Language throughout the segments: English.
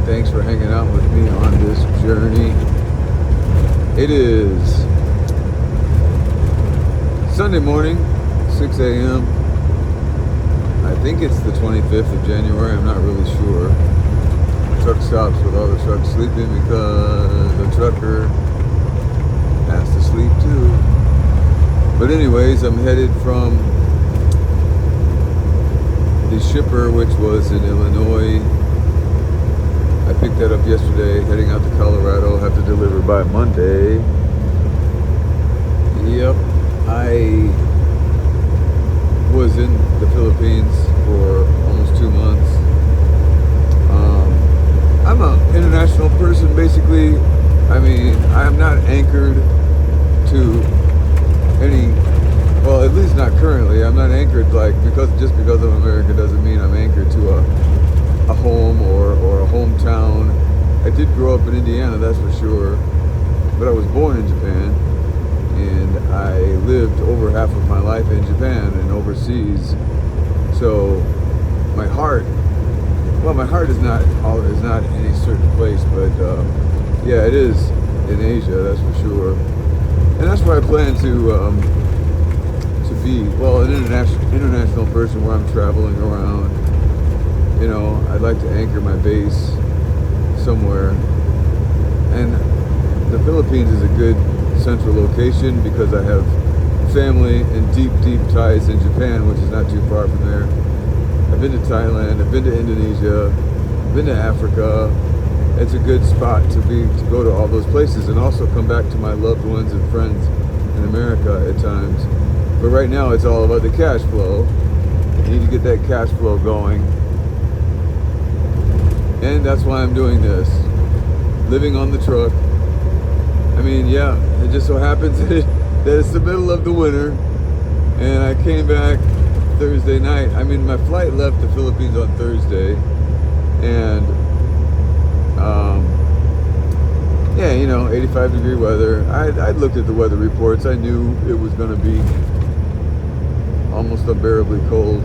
Thanks for hanging out with me on this journey. It is Sunday morning, 6 a.m. I think it's the 25th of January. I'm not really sure. Truck stops with all the trucks sleeping because the trucker has to sleep too. But anyways, I'm headed from the shipper, which was in Illinois. I picked that up yesterday, heading out to Colorado. Have to deliver by Monday. Yep, I was in the Philippines for almost 2 months. I'm an international person, basically. I mean, I'm not anchored to any, well, at least not currently. I'm not anchored, like, just because I'm American doesn't mean I'm anchored to a home or a hometown. I did grow up in Indiana, that's for sure, but I was born in Japan, and I lived over half of my life in Japan and overseas. So my heart is not in any certain place, but yeah, it is in Asia, that's for sure. And that's where I plan to be, well, an international person where I'm traveling around. You know, I'd like to anchor my base somewhere. And the Philippines is a good central location because I have family and deep ties in Japan, which is not too far from there. I've been to Thailand, I've been to Indonesia, I've been to Africa. It's a good spot to go to all those places and also come back to my loved ones and friends in America at times. But right now it's all about the cash flow. You need to get that cash flow going. And that's why I'm doing this. Living on the truck. I mean, yeah, it just so happens that it's the middle of the winter, and I came back Thursday night. I mean, my flight left the Philippines on Thursday, and yeah, you know, 85-degree weather. I'd looked at the weather reports. I knew it was going to be almost unbearably cold,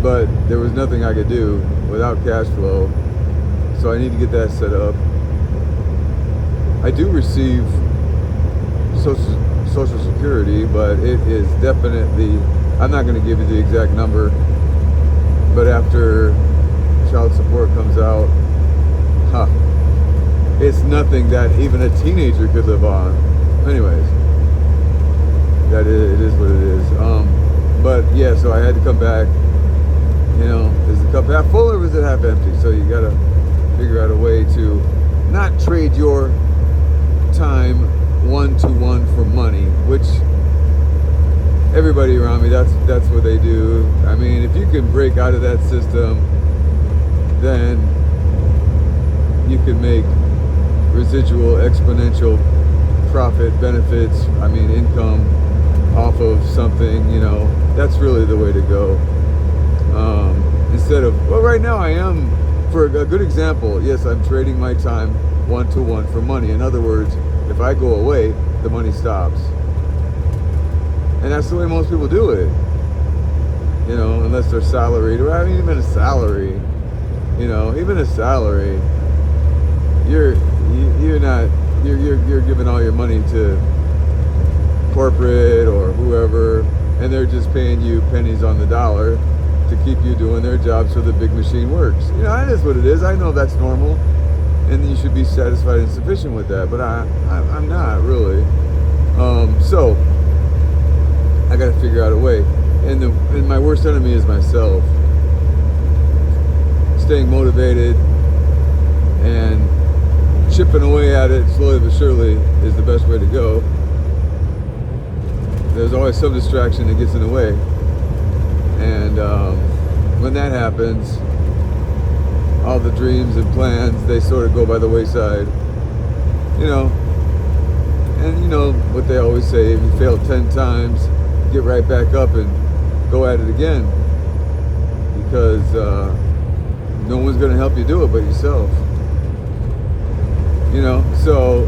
but there was nothing I could do without cash flow. So I need to get that set up. I do receive Social Security, but it is definitely, I'm not going to give you the exact number, but after child support comes out, it's nothing that even a teenager could live on. Anyways, it is what it is. But yeah, so I had to come back. You know, is the cup half full or is it half empty? So you gotta figure out a way to not trade your time one-to-one for money, which everybody around me, that's what they do. I mean, if you can break out of that system, then you can make residual exponential profit, benefits, I mean income off of something, you know. That's really the way to go. Instead of, well, right now I am, for a good example, yes, I'm trading my time one-to-one for money. In other words, if I go away, the money stops. And that's the way most people do it. You know, unless they're salaried. Or I mean, even a salary, you know, even a salary, you're giving all your money to corporate or whoever, and they're just paying you pennies on the dollar to keep you doing their job so the big machine works. You know, that is what it is. I know that's normal, and you should be satisfied and sufficient with that, but I'm not really. So I got to figure out a way. And my worst enemy is myself. Staying motivated and chipping away at it slowly but surely is the best way to go. There's always some distraction that gets in the way, and when that happens, all the dreams and plans, they sort of go by the wayside, you know. And you know what they always say, if you fail 10 times, get right back up and go at it again, because no one's going to help you do it but yourself. You know, so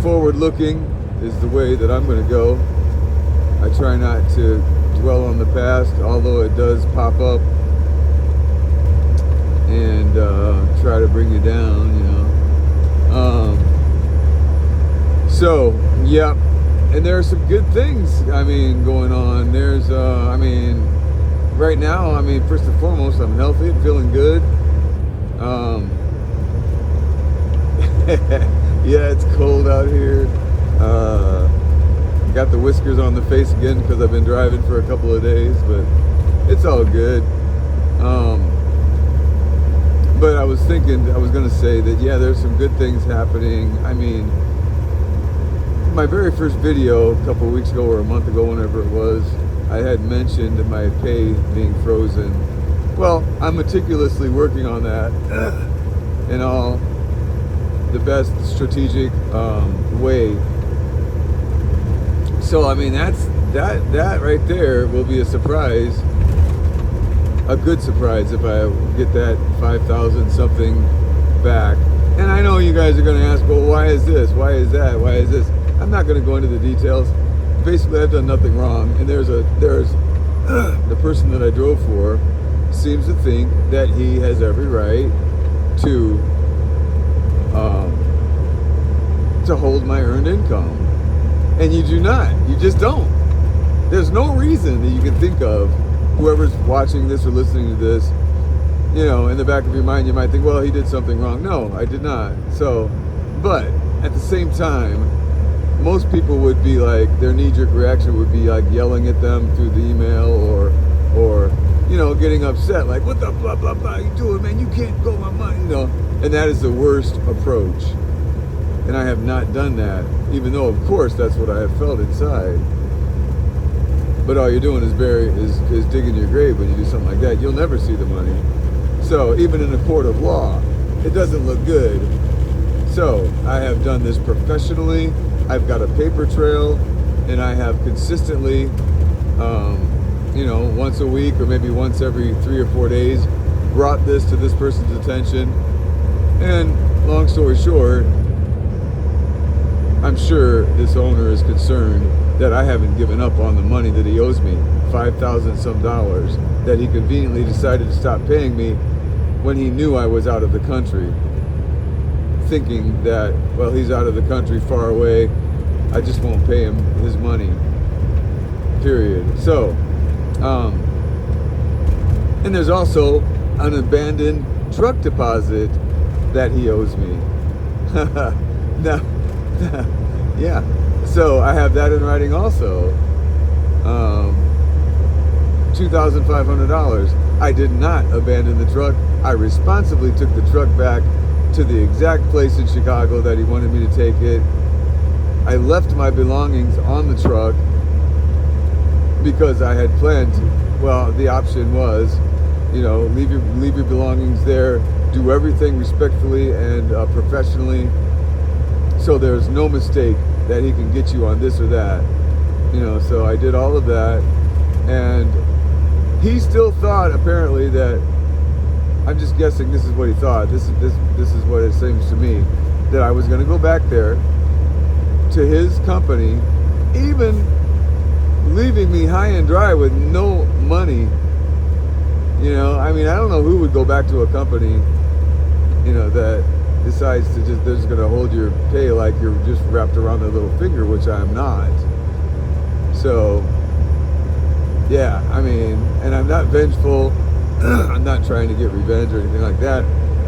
forward looking is the way that I'm going to go. I try not to dwell on the past, although it does pop up and try to bring you down, you know. So, yeah, and there are some good things, I mean, going on. There's, I mean, right now, I mean, first and foremost, I'm healthy, I'm feeling good. Yeah, it's cold out here. Got the whiskers on the face again because I've been driving for a couple of days, but it's all good. But I was thinking, I was going to say that, yeah, there's some good things happening. I mean, my very first video a couple of weeks ago or a month ago, whenever it was, I had mentioned my pay being frozen. Well, I'm meticulously working on that in all the best strategic way. So, I mean, that right there will be a surprise. A good surprise if I get that 5,000 something back. And I know you guys are going to ask, well, why is this? Why is that? Why is this? I'm not going to go into the details. Basically, I've done nothing wrong. And there's the person that I drove for seems to think that he has every right to hold my earned income. And you do not. You just don't. There's no reason that you can think of. Whoever's watching this or listening to this, you know, in the back of your mind, you might think, well, he did something wrong. No, I did not. So, but at the same time, most people would be like, their knee-jerk reaction would be like yelling at them through the email or you know, getting upset, like, what the blah, blah, blah you doing, man? You can't go my money, you know. And that is the worst approach. And I have not done that, even though, of course, that's what I have felt inside. But all you're doing is digging your grave when you do something like that. You'll never see the money. So even in a court of law, it doesn't look good. So I have done this professionally. I've got a paper trail, and I have consistently, you know, once a week or maybe once every 3 or 4 days, brought this to this person's attention. And long story short, I'm sure this owner is concerned that I haven't given up on the money that he owes me, $5,000 some dollars, that he conveniently decided to stop paying me when he knew I was out of the country, thinking that, well, he's out of the country, far away, I just won't pay him his money, period. So, and there's also an abandoned truck deposit that he owes me. Now, yeah. So I have that in writing also. $2,500. I did not abandon the truck. I responsibly took the truck back to the exact place in Chicago that he wanted me to take it. I left my belongings on the truck because I had planned, well, the option was, you know, leave your belongings there, do everything respectfully and professionally, so there's no mistake that he can get you on this or that, you know. So I did all of that, and he still thought, apparently, that, I'm just guessing this is what he thought, this is what it seems to me, that I was going to go back there to his company, even leaving me high and dry with no money. You know, I mean, I don't know who would go back to a company, you know, that decides to just, they're just going to hold your pay like you're just wrapped around their little finger, which I'm not. So, yeah, I mean, and I'm not vengeful. I'm not trying to get revenge or anything like that,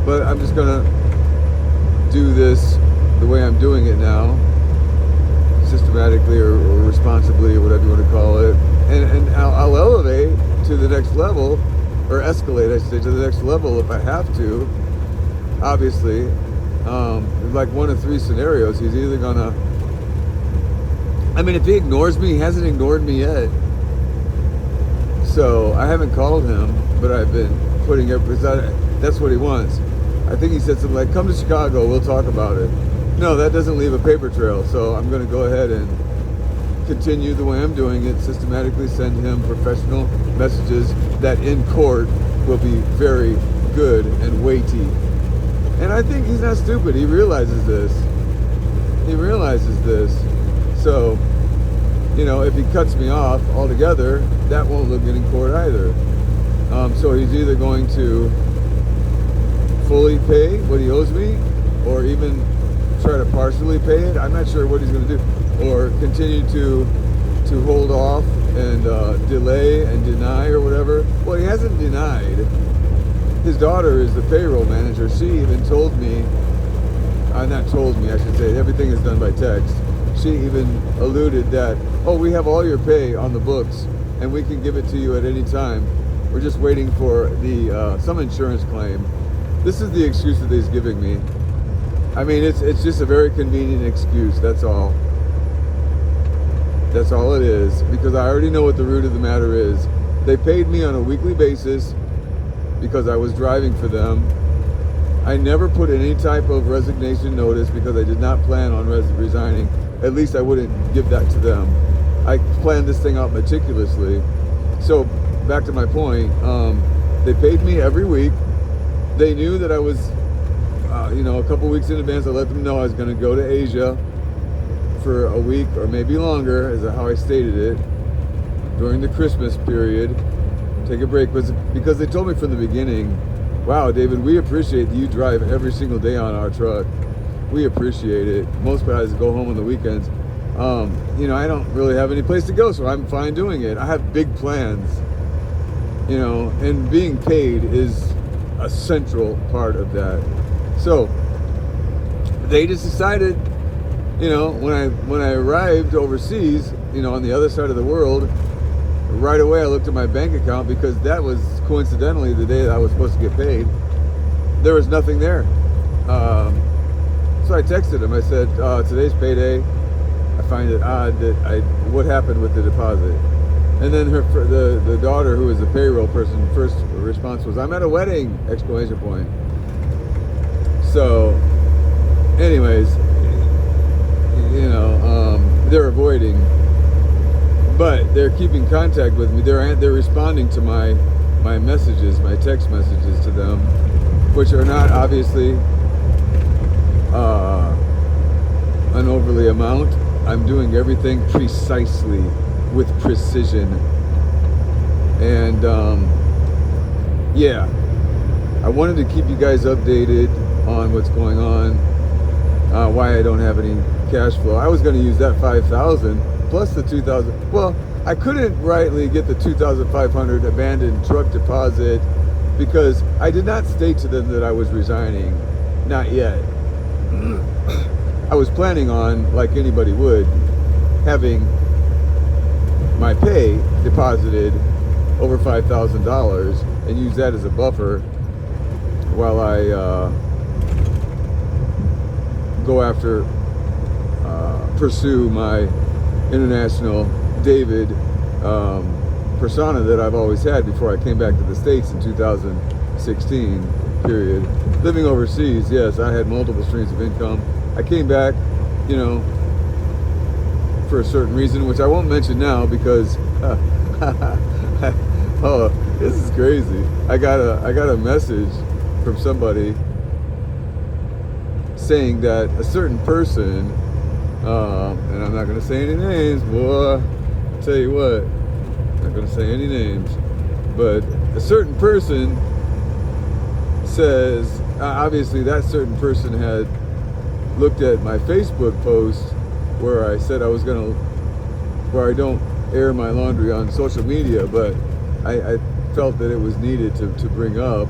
but I'm just going to do this the way I'm doing it now, systematically or responsibly or whatever you want to call it, and I'll elevate to the next level, or escalate, I should say, to the next level if I have to. Obviously, like one of three scenarios. He's either gonna, I mean, if he ignores me, he hasn't ignored me yet. So I haven't called him, but I've been putting up, because that's what he wants. I think he said something like, come to Chicago, we'll talk about it. No, that doesn't leave a paper trail. So I'm going to go ahead and continue the way I'm doing it, systematically send him professional messages that in court will be very good and weighty. And I think he's not stupid. He realizes this. He realizes this. So, you know, if he cuts me off altogether, that won't look good in court either. So he's either going to fully pay what he owes me, or even try to partially pay it. I'm not sure what he's going to do, or continue to hold off and delay and deny or whatever. Well, he hasn't denied. His daughter is the payroll manager. She even told me, not told me, I should say, everything is done by text. She even alluded that, oh, we have all your pay on the books and we can give it to you at any time. We're just waiting for the some insurance claim. This is the excuse that he's giving me. I mean, it's just a very convenient excuse, that's all. That's all it is, because I already know what the root of the matter is. They paid me on a weekly basis because I was driving for them. I never put any type of resignation notice because I did not plan on resigning. At least I wouldn't give that to them. I planned this thing out meticulously. So back to my point, they paid me every week. They knew that I was, a couple weeks in advance. I let them know I was going to go to Asia for a week or maybe longer, is how I stated it, during the Christmas period. Take a break, because they told me from the beginning, wow, David, we appreciate that you drive every single day on our truck. We appreciate it. Most guys go home on the weekends. I don't really have any place to go, so I'm fine doing it. I have big plans, and being paid is a central part of that. So they just decided, when I arrived overseas, on the other side of the world, right away I looked at my bank account, because that was coincidentally the day that I was supposed to get paid. There was nothing there. So I texted him. I said, today's payday. I find it odd that what happened with the deposit? And then the daughter, who is the payroll person, first response was, I'm at a wedding! ! So anyways, they're avoiding, but they're keeping contact with me. They're responding to my messages, my text messages to them, which are not obviously an overly amount. I'm doing everything precisely, with precision. And I wanted to keep you guys updated on what's going on, why I don't have any cash flow. I was going to use that $5,000 plus the $2,000. Well, I couldn't rightly get the $2,500 abandoned truck deposit because I did not state to them that I was resigning. Not yet. I was planning on, like anybody would, having my pay deposited over $5,000 and use that as a buffer while I pursue my international David persona that I've always had before I came back to the States in 2016 period. Living overseas, yes, I had multiple streams of income. I came back, for a certain reason, which I won't mention now because oh, this is crazy. I got a message from somebody saying that a certain person, and I'm not going to say any names, boy, I'll tell you what, I'm not going to say any names, but a certain person says, obviously that certain person had looked at my Facebook post where I said where I don't air my laundry on social media, but I felt that it was needed to bring up.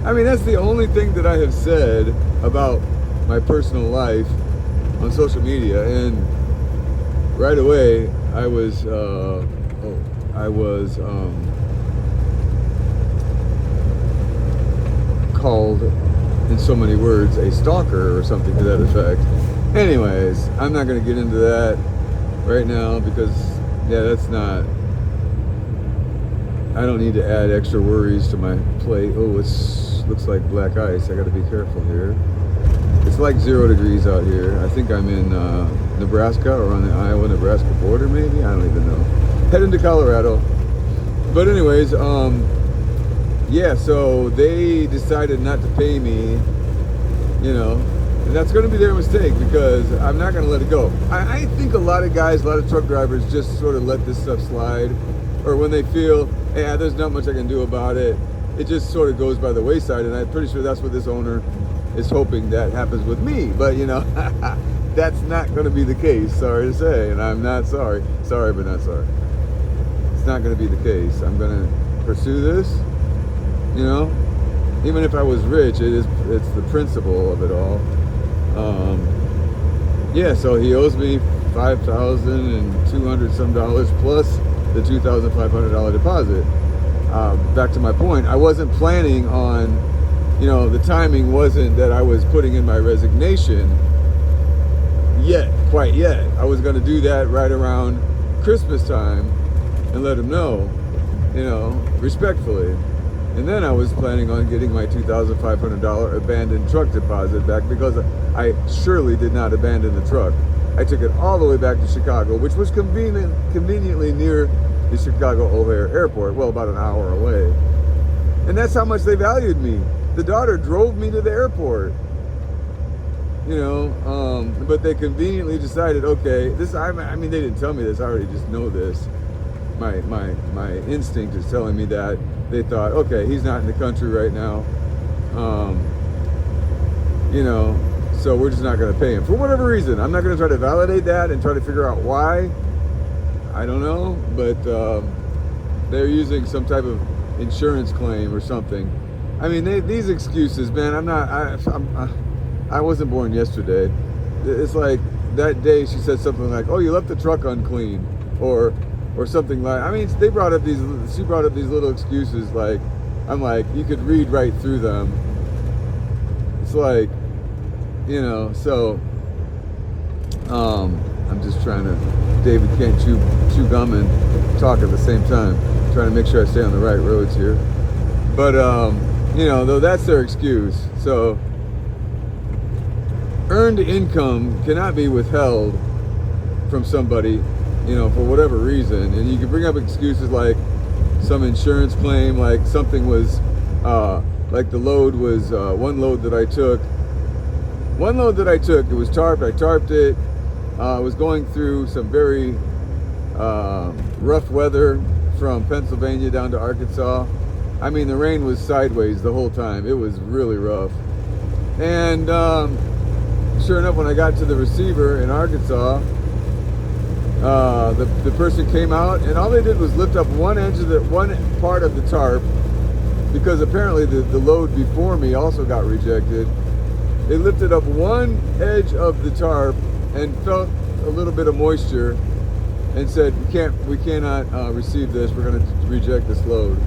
I mean, that's the only thing that I have said about my personal life on social media, and right away I was called, in so many words, a stalker or something to that effect. Anyways, I'm not going to get into that right now because, that's not, I don't need to add extra worries to my plate. Oh, it looks like black ice. I got to be careful here. It's like 0 degrees out here. I think I'm in Nebraska, or on the Iowa-Nebraska border, maybe? I don't even know. Heading to Colorado. But anyways, so they decided not to pay me, and that's going to be their mistake because I'm not going to let it go. I think a lot of guys, a lot of truck drivers just sort of let this stuff slide, or when they feel, there's not much I can do about it, it just sort of goes by the wayside, and I'm pretty sure that's what this owner is hoping that happens with me. But that's not going to be the case, sorry to say, and I'm not sorry but not sorry. It's not going to be the case. I'm going to pursue this, even if I was rich. It's the principle of it all. So he owes me $5,200 some dollars plus the $2,500 deposit. Back to my point, I wasn't planning on, the timing wasn't that I was putting in my resignation quite yet. I was going to do that right around Christmas time and let him know, respectfully. And then I was planning on getting my $2,500 abandoned truck deposit back, because I surely did not abandon the truck. I took it all the way back to Chicago, which was conveniently near the Chicago O'Hare Airport, well, about an hour away. And that's how much they valued me. The daughter drove me to the airport, but they conveniently decided, okay, they didn't tell me this, I already just know this. My instinct is telling me that they thought, okay, he's not in the country right now, so we're just not going to pay him for whatever reason. I'm not going to try to validate that and try to figure out why. I don't know, but they're using some type of insurance claim or something. I mean, these excuses, man. I wasn't born yesterday. It's like that day she said something like, "Oh, you left the truck unclean," or something like. I mean, she brought up these little excuses. Like, I'm like, you could read right through them. It's like, So, I'm just trying to. David can't chew gum and talk at the same time. Trying to make sure I stay on the right roads here. But though that's their excuse. So, earned income cannot be withheld from somebody, for whatever reason. And you can bring up excuses like some insurance claim, like something was, like the load was, one load that I took, it was tarped, I tarped it. I was going through some very rough weather from Pennsylvania down to Arkansas. I mean, the rain was sideways the whole time. It was really rough. And sure enough, when I got to the receiver in Arkansas, the person came out, and all they did was lift up one part of the tarp, because apparently the load before me also got rejected. They lifted up one edge of the tarp and felt a little bit of moisture and said, we cannot receive this. We're going to reject this load.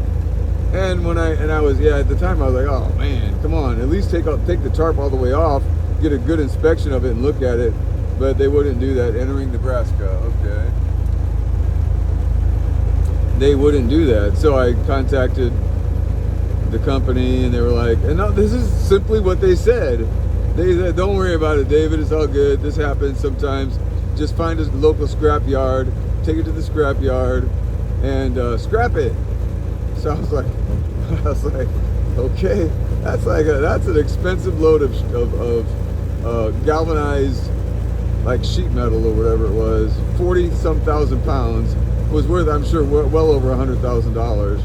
And I was at the time I was like, oh man, come on, at least take the tarp all the way off, get a good inspection of it and look at it. But they wouldn't do that. Entering Nebraska, okay. They wouldn't do that. So I contacted the company, and they were like, and no, this is simply what they said. They said, don't worry about it, David, it's all good. This happens sometimes. Just find a local scrap yard, take it to the scrap yard, and scrap it. So I was like, okay, that's an expensive load of galvanized, like sheet metal or whatever it was, 40-some thousand pounds, was worth, I'm sure, well over $100,000.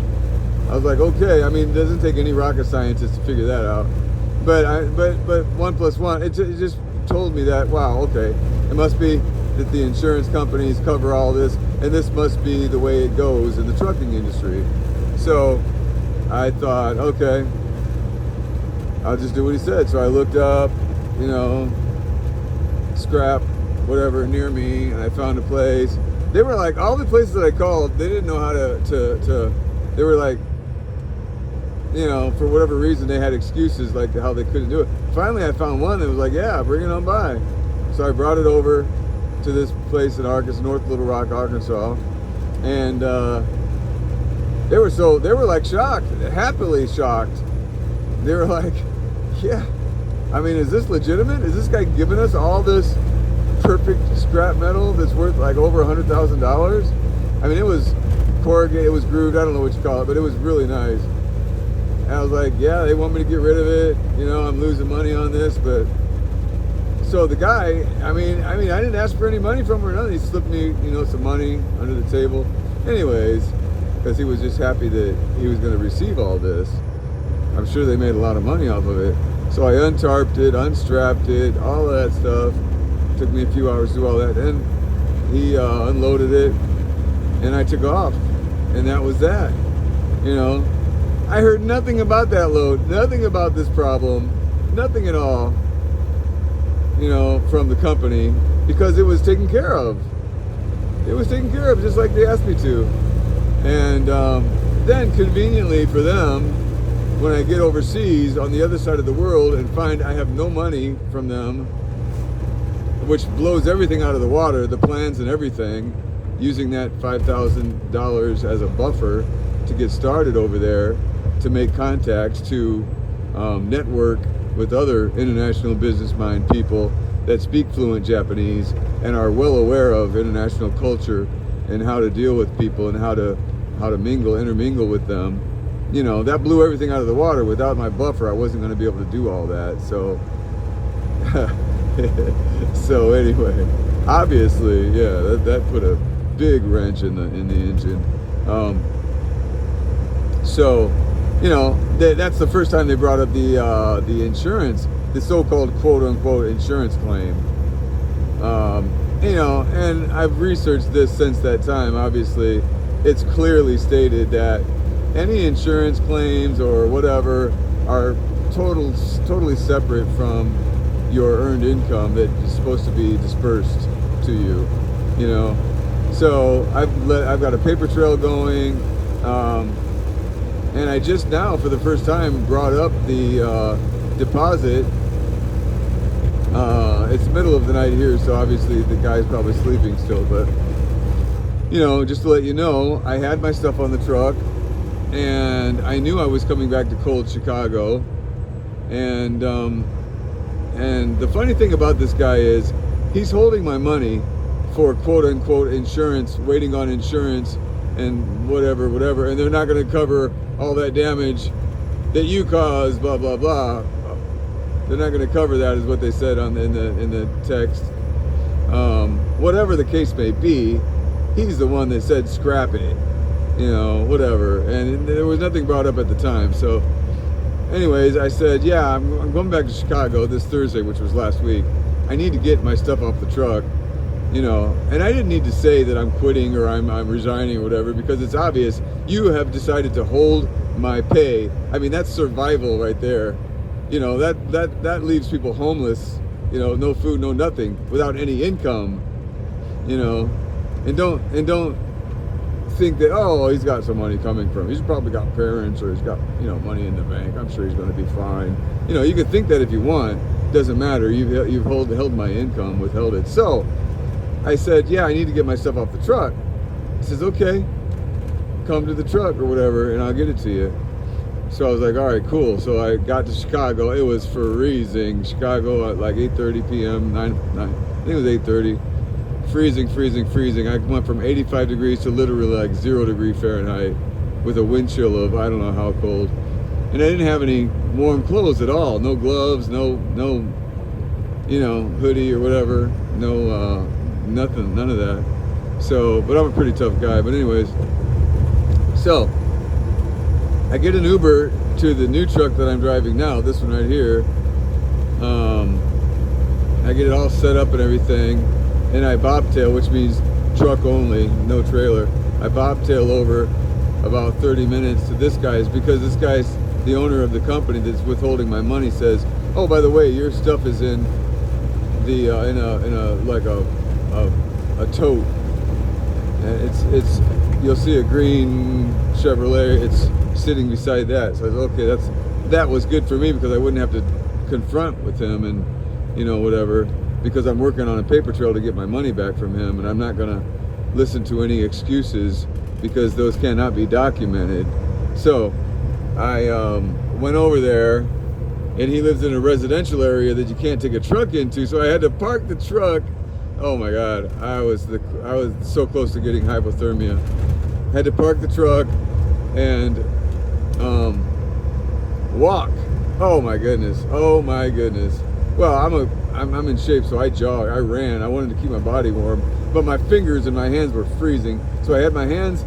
I was like, okay, I mean, it doesn't take any rocket scientist to figure that out. But 1 + 1, it just told me that, wow, okay, it must be that the insurance companies cover all this, and this must be the way it goes in the trucking industry. So I thought, okay, I'll just do what he said. So I looked up, scrap, whatever, near me, and I found a place. They were like, all the places that I called, they didn't know how to they were like, for whatever reason, they had excuses like how they couldn't do it. Finally, I found one that was like, yeah, bring it on by. So I brought it over to this place in Arkansas, North Little Rock, Arkansas, and they were like shocked, happily shocked. They were like, yeah, I mean, is this legitimate? Is this guy giving us all this perfect scrap metal that's worth like over $100,000? I mean, it was corrugated, it was grooved, I don't know what you call it, but it was really nice. And I was like, yeah, they want me to get rid of it. I'm losing money on this, but so the guy, I mean, I didn't ask for any money from him or nothing. He slipped me, some money under the table. Anyways, because he was just happy that he was going to receive all this. I'm sure they made a lot of money off of it. So I untarped it, unstrapped it, all of that stuff. Took me a few hours to do all that. And he unloaded it, and I took off. And that was that. You know, I heard nothing about that load, nothing about this problem, nothing at all, you know, from the company, because it was taken care of. It was taken care of just like they asked me to. And then conveniently for them, when I get overseas on the other side of the world and find I have no money from them, which blows everything out of the water, the plans and everything, using that $5,000 as a buffer to get started over there, to make contacts, to network with other international business mind people that speak fluent Japanese and are well aware of international culture and how to deal with people and how to intermingle with them. You know, that blew everything out of the water. Without my buffer, I wasn't going to be able to do all that. So, so anyway, obviously, yeah, that put a big wrench in the engine. So, you know, that's the first time they brought up the insurance, the so-called quote-unquote insurance claim. You know, and I've researched this since that time. Obviously, it's clearly stated that any insurance claims or whatever are totally separate from your earned income that is supposed to be dispersed to you. You know, so I've got a paper trail going, and I just now, for the first time, brought up the deposit. It's the middle of the night here, so obviously the guy's probably sleeping still, but you know, just to let you know, I had my stuff on the truck, and I knew I was coming back to cold Chicago, and the funny thing about this guy is he's holding my money for quote-unquote insurance, waiting on insurance and whatever, and they're not going to cover all that damage that you caused, blah blah blah. They're not going to cover that, is what they said in the text. Whatever the case may be, he's the one that said scrap it, you know, whatever. And there was nothing brought up at the time. So anyways, I said, yeah, I'm going back to Chicago this Thursday, which was last week. I need to get my stuff off the truck, you know. And I didn't need to say that I'm quitting or I'm resigning or whatever, because it's obvious you have decided to hold my pay. I mean, that's survival right there. You know, that leaves people homeless, you know, no food, no nothing, without any income, you know. And don't think that, oh, he's got some money coming from, he's probably got parents, or he's got, you know, money in the bank, I'm sure he's going to be fine. You know, you can think that if you want, doesn't matter. You've held my income, withheld it. So I said, yeah, I need to get my stuff off the truck. He says, okay, come to the truck or whatever, and I'll get it to you. So I was like, all right, cool. So I got to Chicago. It was freezing. Chicago at like 8:30 p.m. 9, I think it was 8:30. Freezing. I went from 85 degrees to literally like 0 degree Fahrenheit with a wind chill of I don't know how cold. And I didn't have any warm clothes at all. No gloves, no, you know, hoodie or whatever. No, nothing, none of that. So, but I'm a pretty tough guy. But anyways, so I get an Uber to the new truck that I'm driving now, this one right here. I get it all set up and everything, and I bobtail, which means truck only, no trailer. I bobtail over about 30 minutes to this guy's, because this guy's the owner of the company that's withholding my money, says, oh, by the way, your stuff is in the in a like a tote, and it's you'll see a green Chevrolet, it's sitting beside that. So I was okay, that was good for me, because I wouldn't have to confront with him and, you know, whatever, because I'm working on a paper trail to get my money back from him, and I'm not gonna listen to any excuses, because those cannot be documented. So I went over there, and he lives in a residential area that you can't take a truck into, so I had to park the truck. Oh my God, I was so close to getting hypothermia. Had to park the truck and walk. Oh my goodness. Well, I'm in shape, so I jog. I ran. I wanted to keep my body warm, but my fingers and my hands were freezing. So I had my hands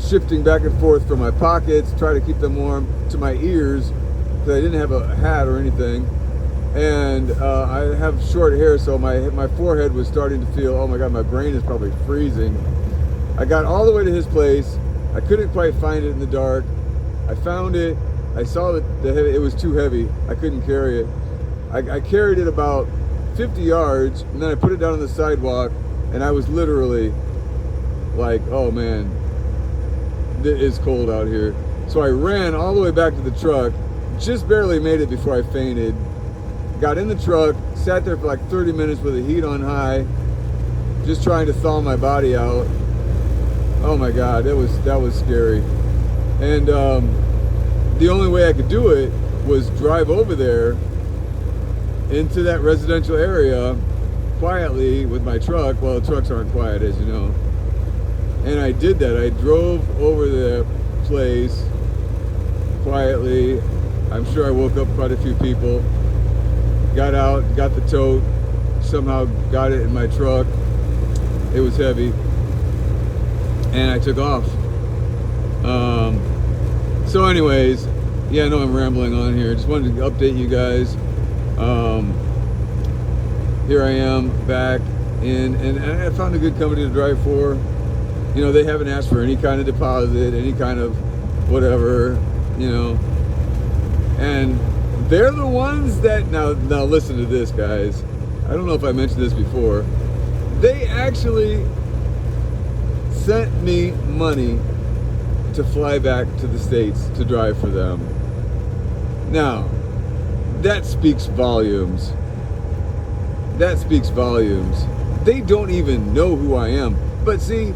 shifting back and forth from my pockets, try to keep them warm, to my ears, because I didn't have a hat or anything, and I have short hair, so my forehead was starting to feel, oh my God, my brain is probably freezing. I got all the way to his place. I couldn't quite find it in the dark. I found it. I saw that it was too heavy. I couldn't carry it. I carried it about 50 yards, and then I put it down on the sidewalk, and I was literally like, oh man, it is cold out here. So I ran all the way back to the truck, just barely made it before I fainted. Got in the truck, sat there for like 30 minutes with the heat on high, just trying to thaw my body out. Oh my God, that was scary. And the only way I could do it was drive over there into that residential area quietly with my truck. Well, trucks aren't quiet, as you know. And I did that. I drove over the place quietly. I'm sure I woke up quite a few people. Got out, got the tote, somehow got it in my truck. It was heavy. And I took off. So anyways, yeah, I know I'm rambling on here. Just wanted to update you guys. Here I am back in, and I found a good company to drive for. You know, they haven't asked for any kind of deposit, any kind of whatever, you know. And they're the ones that, now listen to this, guys. I don't know if I mentioned this before. They actually sent me money to fly back to the States to drive for them. Now, that speaks volumes. That speaks volumes. They don't even know who I am. But see,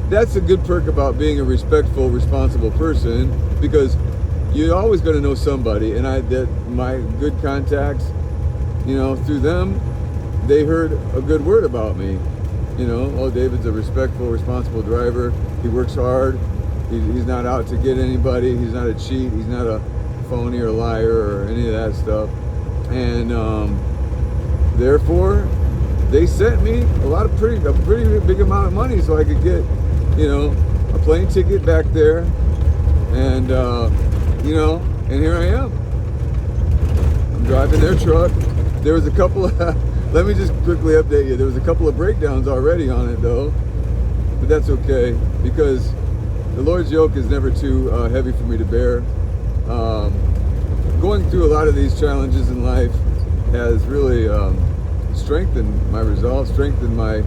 that's a good perk about being a respectful, responsible person, because you're always going to know somebody. And my good contacts, you know, through them, they heard a good word about me. You know, oh, David's a respectful, responsible driver. He works hard. He's not out to get anybody. He's not a cheat. He's not a phony or liar or any of that stuff. And therefore, they sent me a pretty big amount of money so I could get, you know, a plane ticket back there. And you know, and here I am. I'm driving their truck. There was a couple of let me just quickly update you. There was a couple of breakdowns already on it though, but that's okay, because the Lord's yoke is never too heavy for me to bear. Going through a lot of these challenges in life has really strengthened my resolve, strengthened my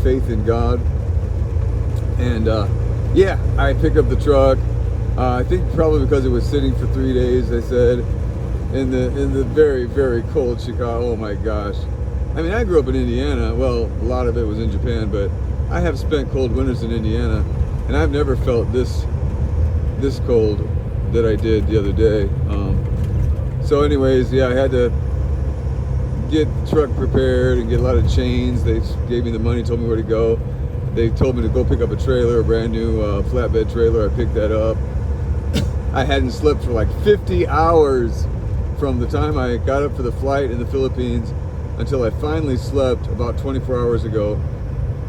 faith in God. And yeah, I picked up the truck. I think probably because it was sitting for 3 days, they said, in the very, very cold Chicago. Oh my gosh. I mean, I grew up in Indiana. Well, a lot of it was in Japan, but I have spent cold winters in Indiana, and I've never felt this cold that I did the other day. So anyways, yeah, I had to get the truck prepared and get a lot of chains. They gave me the money, told me where to go. They told me to go pick up a trailer, a brand new flatbed trailer. I picked that up. I hadn't slept for like 50 hours from the time I got up for the flight in the Philippines until I finally slept about 24 hours ago.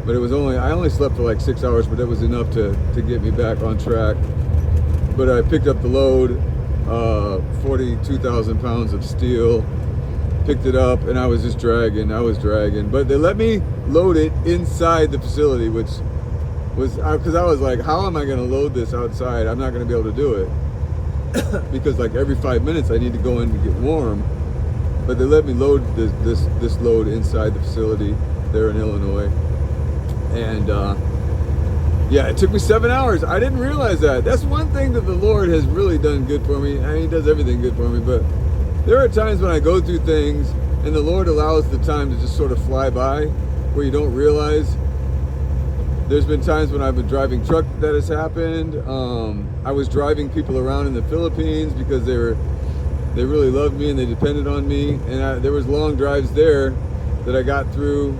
But I only slept for like 6 hours, but that was enough to get me back on track. But I picked up the load, 42,000 pounds of steel, picked it up, and I was just dragging. But they let me load it inside the facility, which was, because I was like, how am I going to load this outside? I'm not going to be able to do it. Because like every 5 minutes I need to go in to get warm. But they let me load this load inside the facility there in Illinois. And yeah, it took me 7 hours. I didn't realize that. That's one thing that the Lord has really done good for me. I mean, He does everything good for me, but there are times when I go through things and the Lord allows the time to just sort of fly by, where you don't realize. There's been times when I've been driving truck that has happened. I was driving people around in the Philippines because they really loved me and they depended on me. And there was long drives there that I got through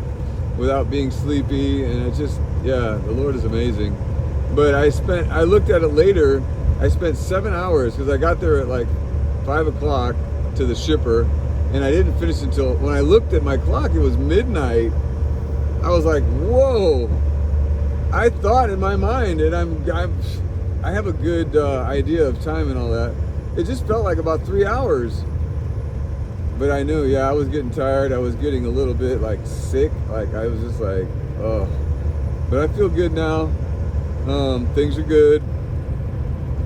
without being sleepy. And it just, yeah, the Lord is amazing. But I looked at it later. I spent 7 hours because I got there at like 5 o'clock to the shipper, and I didn't finish until, when I looked at my clock, it was midnight. I was like, whoa. I thought in my mind, and I have a good idea of time and all that, it just felt like about 3 hours. But I knew, yeah, I was getting tired. I was getting a little bit like sick. Like I was just like, oh. But I feel good now. Things are good.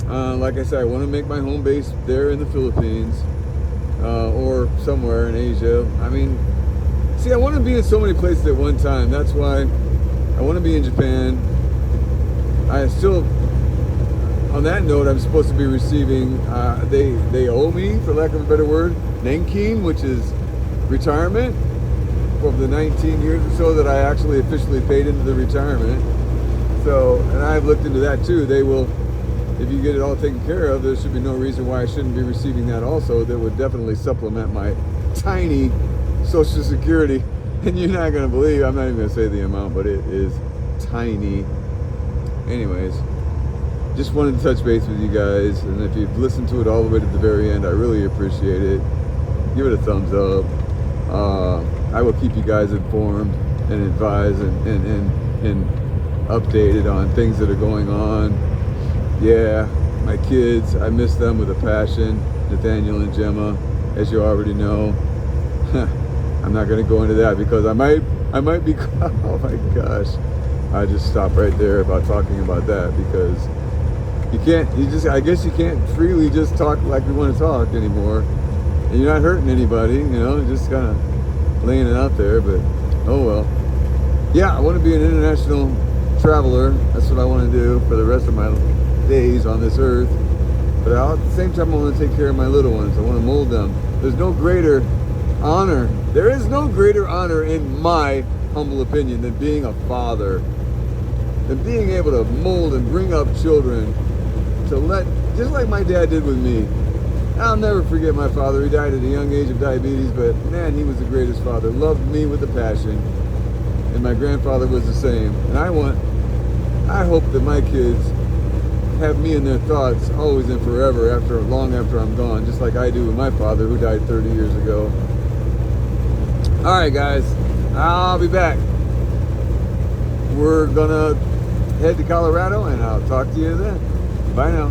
Like I said, I want to make my home base there in the Philippines or somewhere in Asia. I mean, see, I want to be in so many places at one time. That's why I want to be in Japan. I still, on that note, I'm supposed to be receiving, they owe me, for lack of a better word, Nenkin, which is retirement for the 19 years or so that I actually officially paid into the retirement. So, and I've looked into that too. They will, if you get it all taken care of, there should be no reason why I shouldn't be receiving that also. That would definitely supplement my tiny Social Security. And you're not going to believe, I'm not even going to say the amount, but it is tiny. Anyways, just wanted to touch base with you guys. And if you've listened to it all the way to the very end, I really appreciate it. Give it a thumbs up. I will keep you guys informed and advised and updated on things that are going on. Yeah, my kids, I miss them with a passion. Nathaniel and Gemma, as you already know. I'm not going to go into that because I might be, oh my gosh. I just stopped right there about talking about that because I guess you can't freely just talk like we want to talk anymore. And you're not hurting anybody, you know, just kind of laying it out there, but oh well. Yeah, I want to be an international traveler. That's what I want to do for the rest of my days on this earth. But at the same time, I want to take care of my little ones. I want to mold them. There's no greater honor. There is no greater honor, in my humble opinion, than being a father. Than being able to mold and bring up children just like my dad did with me. I'll never forget my father. He died at a young age of diabetes, but man, he was the greatest father. Loved me with a passion. And my grandfather was the same. And I hope that my kids have me in their thoughts always and forever, long after I'm gone, just like I do with my father who died 30 years ago. All right, guys, I'll be back. We're gonna head to Colorado, and I'll talk to you then. Bye now.